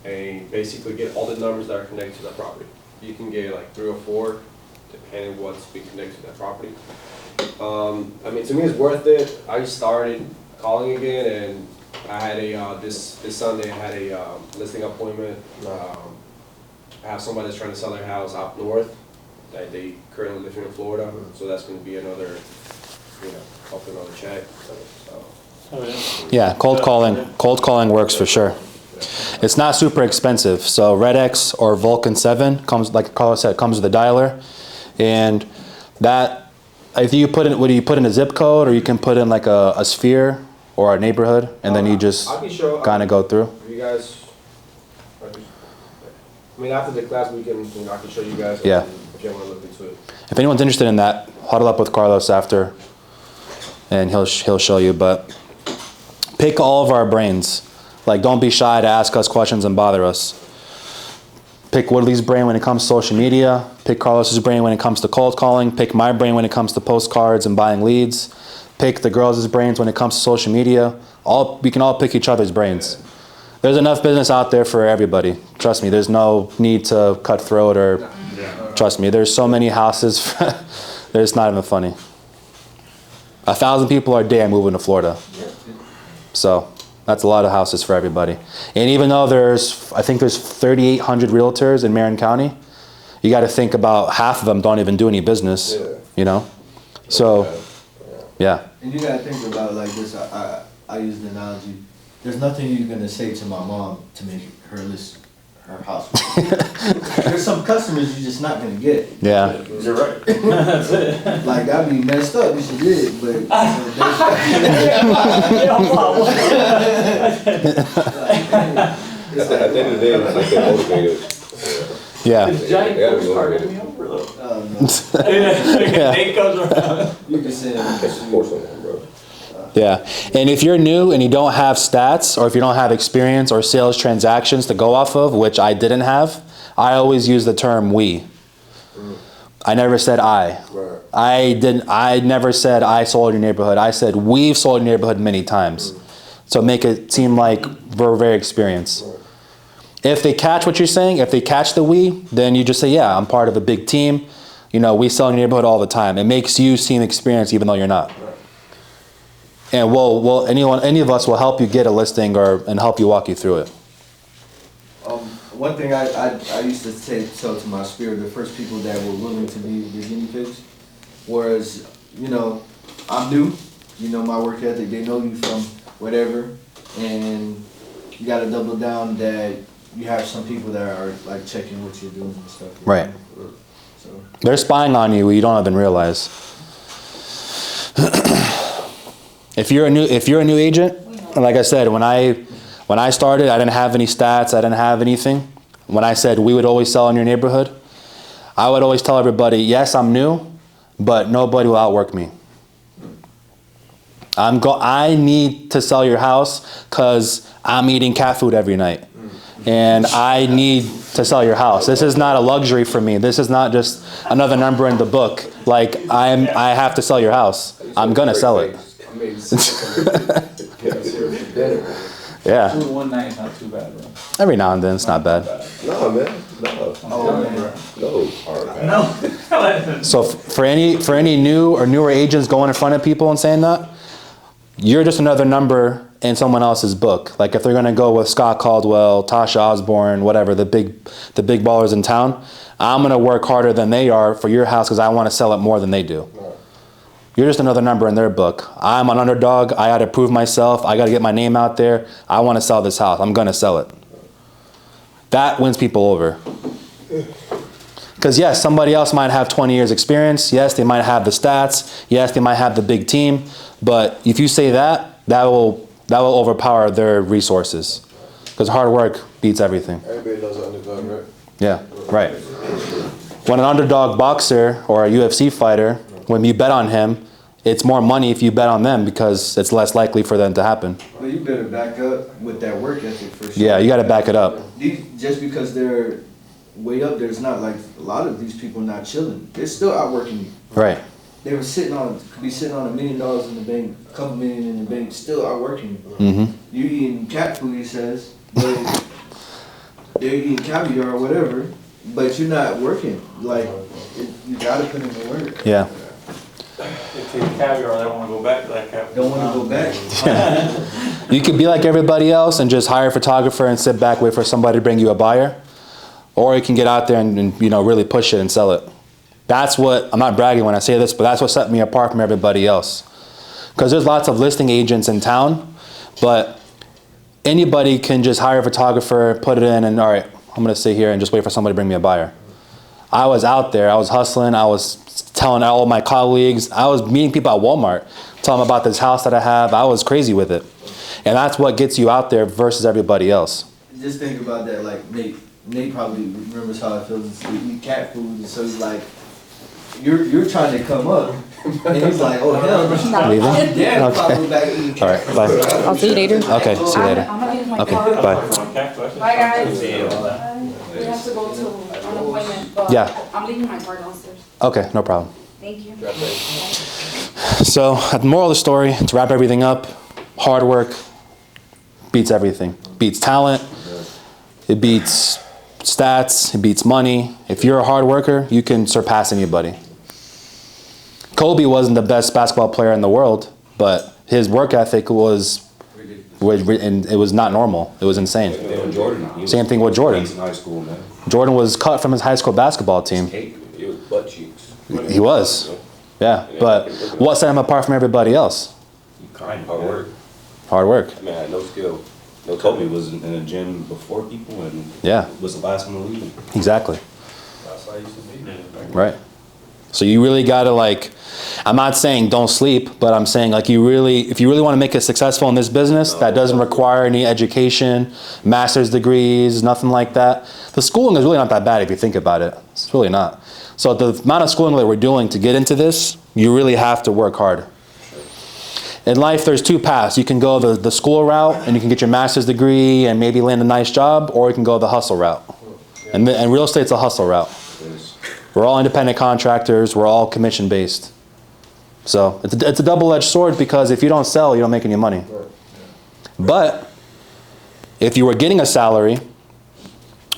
and basically get all the numbers that are connected to that property. You can get like 3 or 4, depending on what's being connected to that property. I mean, to me, it's worth it. I started calling again, and I had this Sunday. I had a listing appointment. I have somebody that's trying to sell their house up north. That they currently live in Florida, so that's going to be another, hopefully another check. So. Yeah, cold calling works for sure. It's not super expensive. So Redx or Vulcan 7 comes, like Carlos said, comes with a dialer, and that, if you put in, what do you put in a zip code, or you can put in like a sphere or a neighborhood, and then you just kind of go through. You guys, I mean, after the class, I can show you guys. Yeah. If you want to look into it. If anyone's interested in that, huddle up with Carlos after, and he'll show you. But pick all of our brains. Like, don't be shy to ask us questions and bother us. Pick Woodley's brain when it comes to social media. Pick Carlos's brain when it comes to cold calling. Pick my brain when it comes to postcards and buying leads. Pick the girls' brains when it comes to social media. We can all pick each other's brains. There's enough business out there for everybody. Trust me, there's no need to cut throat or, trust me, there's so many houses, it's not even funny. 1,000 people a day are moving to Florida. So that's a lot of houses for everybody. And even though I think there's 3,800 realtors in Marin County, you got to think about half of them don't even do any business, So, yeah. And you gotta think about it like this. I use the analogy. There's nothing you're gonna say to my mom to make her list her house. There's some customers you're just not gonna get. Yeah. You're right. That's it. Like that'd be messed up. You should get it, but At the end of the day, it's like they're motivated. Yeah. Is Giant Yeah, postcard yeah. in me over though? Yeah. Nate comes around. you can send That's it. support someone, bro. Yeah, and if you're new and you don't have stats, or if you don't have experience or sales transactions to go off of, which I didn't have, I always use the term we. I never said I. Right. I never said I sold your neighborhood. I said we've sold your neighborhood many times. So make it seem like we're very experienced. If they catch what you're saying, if they catch the we, then you just say, yeah, I'm part of a big team. We sell in your neighborhood all the time. It makes you seem experienced even though you're not. And any of us will help you get a listing and help you walk you through it. One thing I used to tell to my spirit, the first people that were willing to be the guinea pigs, was, I'm new, my work ethic, they know you from whatever, and you gotta double down that you have some people that are like checking what you're doing and stuff. Right. So. They're spying on you, you don't even realize. If you're a new agent, like I said, when I started, I didn't have any stats, I didn't have anything. When I said we would always sell in your neighborhood, I would always tell everybody, yes, I'm new, but nobody will outwork me. I need to sell your house because I'm eating cat food every night. And I need to sell your house. This is not a luxury for me. This is not just another number in the book. Like, I have to sell your house. I'm gonna sell it. Yeah. One night is not too bad, bro. Every now and then, it's not bad. No, man. No. Oh, man. No. So for any new or newer agents going in front of people and saying that, you're just another number in someone else's book. Like if they're gonna go with Scott Caldwell, Tasha Osborne, whatever, the big ballers in town, I'm gonna work harder than they are for your house because I want to sell it more than they do. You're just another number in their book. I'm an underdog. I got to prove myself. I got to get my name out there. I want to sell this house. I'm gonna sell it. That wins people over. Because yes, somebody else might have 20 years experience. Yes, they might have the stats. Yes, they might have the big team. But if you say that will overpower their resources. Because hard work beats everything. Everybody knows the underdog, right? Yeah, right. When an underdog boxer or a UFC fighter, when you bet on him, it's more money if you bet on them because it's less likely for them to happen. Well, you better back up with that work ethic for sure. Yeah, you got to back it up. Just because they're way up there, it's not like a lot of these people not chilling. They're still out working you. Right. They were could be sitting on $1 million in the bank, a couple million in the bank, still out working you. Mm-hmm. You eating cat food, he says, but they're eating caviar or whatever, but you're not working. Like, you gotta put in the work. Yeah. They take caviar, they don't wanna go back to that caviar. Don't wanna go back. You could be like everybody else and just hire a photographer and sit back, wait for somebody to bring you a buyer. Or you can get out there and really push it and sell it. That's what, I'm not bragging when I say this, but that's what set me apart from everybody else. Because there's lots of listing agents in town, but anybody can just hire a photographer, put it in, and all right, I'm gonna sit here and just wait for somebody to bring me a buyer. I was out there, I was hustling, I was telling all of my colleagues, I was meeting people at Walmart, telling them about this house that I have. I was crazy with it. And that's what gets you out there versus everybody else. Just think about that, like Nate probably remembers how it feels to eat cat food, and so he's like, you're trying to come up, and he's like, oh hell, no. Leaving? Yeah, Okay. probably back eating All cat right, bye. I'll see you later. Okay, see you later. I'm gonna use my Okay, car. bye. Bye, guys. We have to go to an appointment, but Yeah. I'm leaving my car downstairs. Okay, no problem. Thank you. So, at the moral of the story, to wrap everything up, hard work beats everything. Beats talent, it beats stats, it beats money. If you're a hard worker, you can surpass anybody. Kobe wasn't the best basketball player in the world, but his work ethic was and it was not normal. It was insane. Jordan. Same thing with Jordan. He's in high school, man. Jordan was cut from his high school basketball team. Cake. It was butt cheeks. He was. Yeah, but what set him apart from everybody else? Hard work. Hard work. I mean, I had no skill. No, Kobe was in a gym before people and Yeah, was the last one to leave. exactly. That's how I used to be. Right. So you really gotta I'm not saying don't sleep, but I'm saying if you really want to make it successful in this business, that doesn't require any education, master's degrees, nothing like that. The schooling is really not that bad if you think about it. It's really not. So the amount of schooling that we're doing to get into this, you really have to work hard. In life, there's two paths. You can go the school route and you can get your master's degree and maybe land a nice job, or you can go the hustle route. And real estate's a hustle route. We're all independent contractors. We're all commission based. So it's a double-edged sword because if you don't sell, you don't make any money. But if you were getting a salary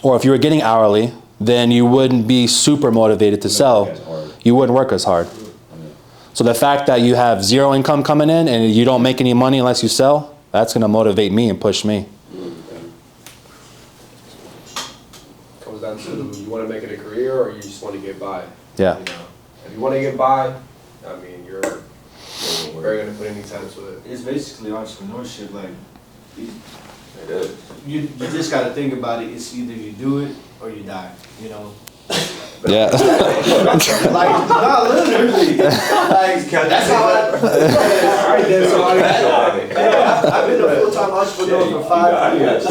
or if you were getting hourly, then you wouldn't be super motivated to sell. You wouldn't work as hard. So the fact that you have zero income coming in and you don't make any money unless you sell, that's going to motivate me and push me. Comes down to you want to make it a career or you just want to get by. Yeah. You know? If you want to get by, I mean, you're very going to put any time to it. It's basically entrepreneurship, like, It is. you just gotta think about it, it's either you do it or you die, you know? Yeah. Like, not literally, like, that's how Alright, then, so I've been a full-time entrepreneur for 5 years.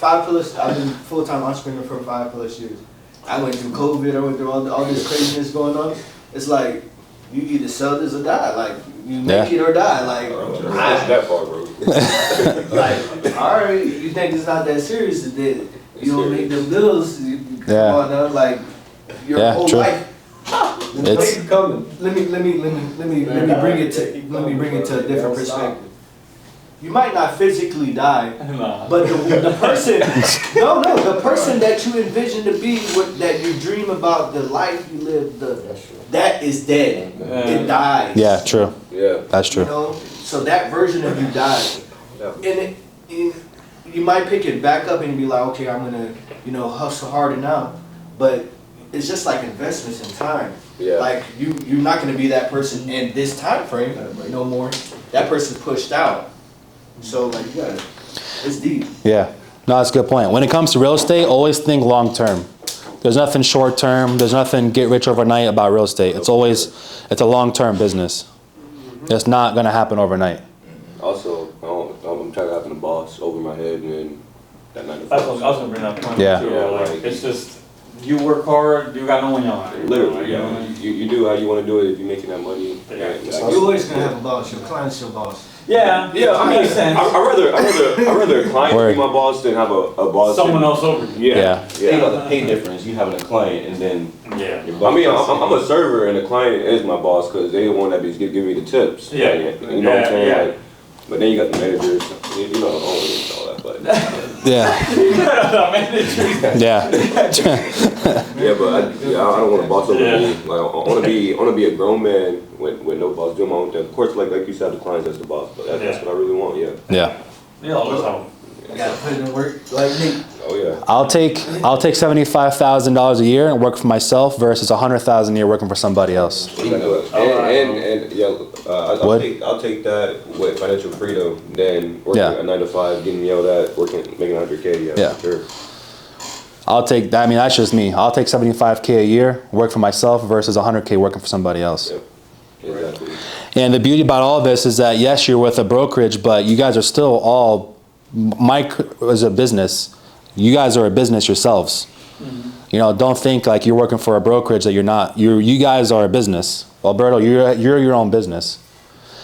I've been full-time entrepreneur for 5+ years. I went through COVID, I went through all this craziness going on. It's like, you either sell this or die, like, you make it or die, like, That far, bro. like, alright, you think it's not that serious, that you don't make them bills, come on now, like, your whole true. life. It's coming. Let me bring it to a different perspective. You might not physically die, Nah. but the person, the person that you envision to be, that you dream about, the life you live, that is dead. It dies. yeah, true. Yeah. That's You true. know, so that version of you dies. You might pick it back up and be like, okay, I'm gonna, hustle harder now, but it's just like investments in time. Yeah. Like you're not gonna be that person in this time frame no more. That person's pushed out. So like you gotta, it's deep. Yeah. No, that's a good point. When it comes to real estate, always think long term. There's nothing short term. There's nothing get rich overnight about real estate. It's a long term business. It's not gonna happen overnight. Also, I'm trying to have a boss over my head, and then that 9 to 5. That's what I was gonna bring up. Yeah. Too, like, it's just, you work hard, you got no one yelling. Literally, you know what I yeah. mean? You do how you want to do it if you're making that money. Yeah. You're always gonna have a boss. Your client's your boss. Yeah, Yeah, I mean, makes sense. I'd rather a client Word. be my boss than have a boss. Someone that- else over you. Yeah. Think about the pay difference, you having a client and then Yeah. your I boss. mean, I'm a server and the client is my boss because they the one that be giving me the tips. Yeah. You know what I'm saying? Yeah. Like, but then you got the managers, you know, I don't really need all that, but. Yeah. Yeah. Yeah, but I don't want a boss over me. Like, I want to be a grown man with no boss, doing my own thing. Of course, like you said, the clients as the boss, but that's what I really want. Yeah. Yeah. Yeah, always have. You gotta put in work like me. Oh yeah. I'll take $75,000 a year and work for myself versus $100,000 a year working for somebody else. And yeah, What? I'll take that with financial freedom than working Yeah. a 9 to 5, getting yelled at, making 100K. Yeah. Yeah. For sure. I'll take that. I mean, that's just me. I'll take $75K a year, work for myself versus $100K working for somebody else. Yeah. Exactly. And the beauty about all this is that yes, you're with a brokerage, but you guys are still all. Mike is a business. You guys are a business yourselves. You know, don't think like you're working for a brokerage that you're not. You guys are a business. Alberto, you're your own business.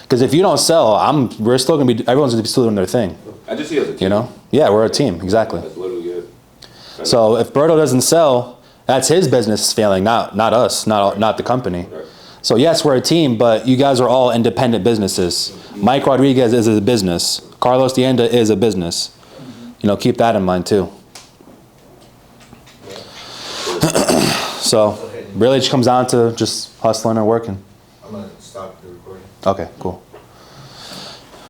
Because if you don't sell, we're still gonna be. Everyone's gonna be still doing their thing. I just see it as a team. You know? Yeah, we're a team. Exactly. That's literally it. So if Berto doesn't sell, that's his business failing, not us, not the company. Right. So yes, we're a team, but you guys are all independent businesses. Mike Rodriguez is a business. Carlos Dienda is a business. You know, keep that in mind too. So really it comes down to just hustling and working. I'm gonna stop the recording. Okay, cool.